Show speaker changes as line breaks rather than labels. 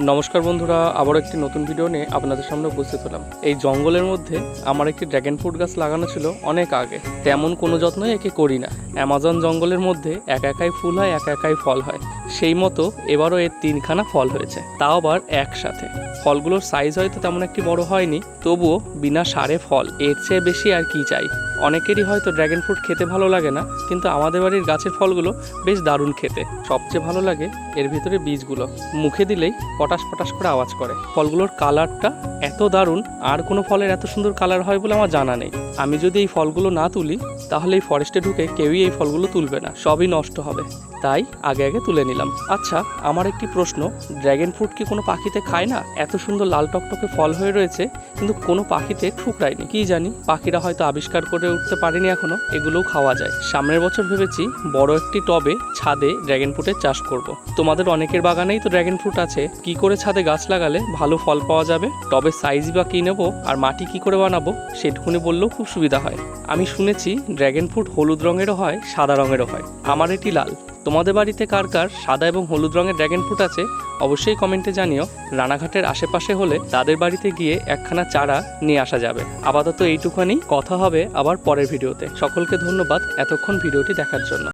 নমস্কার বন্ধুরা, আবার একটি নতুন ভিডিও নিয়ে আপনাদের সামনে উপস্থিত হলাম। এই জঙ্গলের মধ্যে আমার একটি ড্রাগন ফ্রুট গাছ লাগানো ছিল অনেক আগে। তেমন কোনো যত্নই একে করি না। অ্যামাজন জঙ্গলের মধ্যে একাই ফুল হয়, একাই ফল হয়। সেই মতো এবারও এর 3খানা ফল হয়েছে, তাও আবার একসাথে। ফলগুলোর সাইজ হয়তো তেমন একটি বড় হয়নি, তবুও বিনা সারে ফল, এর চেয়ে বেশি আর কি চাই। অনেকেরই হয়তো ড্রাগন ফ্রুট খেতে ভালো লাগে না, কিন্তু আমাদের বাড়ির গাছের ফলগুলো বেশ দারুণ খেতে। সবচেয়ে ভালো লাগে এর ভিতরে বীজগুলো, মুখে দিলেই পটাশ পটাশ করে আওয়াজ করে। ফলগুলোর কালারটা এত দারুণ, আর কোনো ফলের এত সুন্দর কালার হয় বলে আমার জানা নেই। আমি যদি এই ফলগুলো না তুলি, তাহলে এই ফরেস্টে ঢুকে কেউই এই ফলগুলো তুলবে না, সবই নষ্ট হবে। তাই আগে তুলে নিলাম। আচ্ছা, আমার একটি প্রশ্ন, ড্রাগন ফ্রুট কি কোনো পাখিতে খায় না? এত সুন্দর লাল টকটকে ফল হয়ে রয়েছে, কিন্তু কোনো পাখিতে ঠুকরায়নি। কি জানি, পাখিরা হয়তো আবিষ্কার করে উঠতে পারেনি এখনো এগুলোও খাওয়া যায়। সামনের বছর ভেবেছি বড় একটি টবে ছাদে ড্রাগন ফ্রুটের চাষ করব। তোমাদের অনেকের বাগানেই তো ড্রাগন ফ্রুট আছে, কি করে ছাদে গাছ লাগালে ভালো ফল পাওয়া যাবে? টবের সাইজ বা কি নেবো, আর মাটি কি করে বানাবো, সেটুকুনি বললেও খুব সুবিধা হয়। আমি শুনেছি ড্রাগন ফ্রুট হলুদ রঙেরও হয়, সাদা রঙেরও হয়। আমার এটি লাল। তোমাদের বাড়িতে কার কার সাদা এবং হলুদ রঙের ড্রাগন ফ্রুট আছে অবশ্যই কমেন্টে জানিও। রানাঘাটের আশেপাশে হলে তাদের বাড়িতে গিয়ে একখানা চারা নিয়ে আসা যাবে। আপাতত এইটুখানি, কথা হবে আবার পরের ভিডিওতে। সকলকে ধন্যবাদ এতক্ষণ ভিডিওটি দেখার জন্য।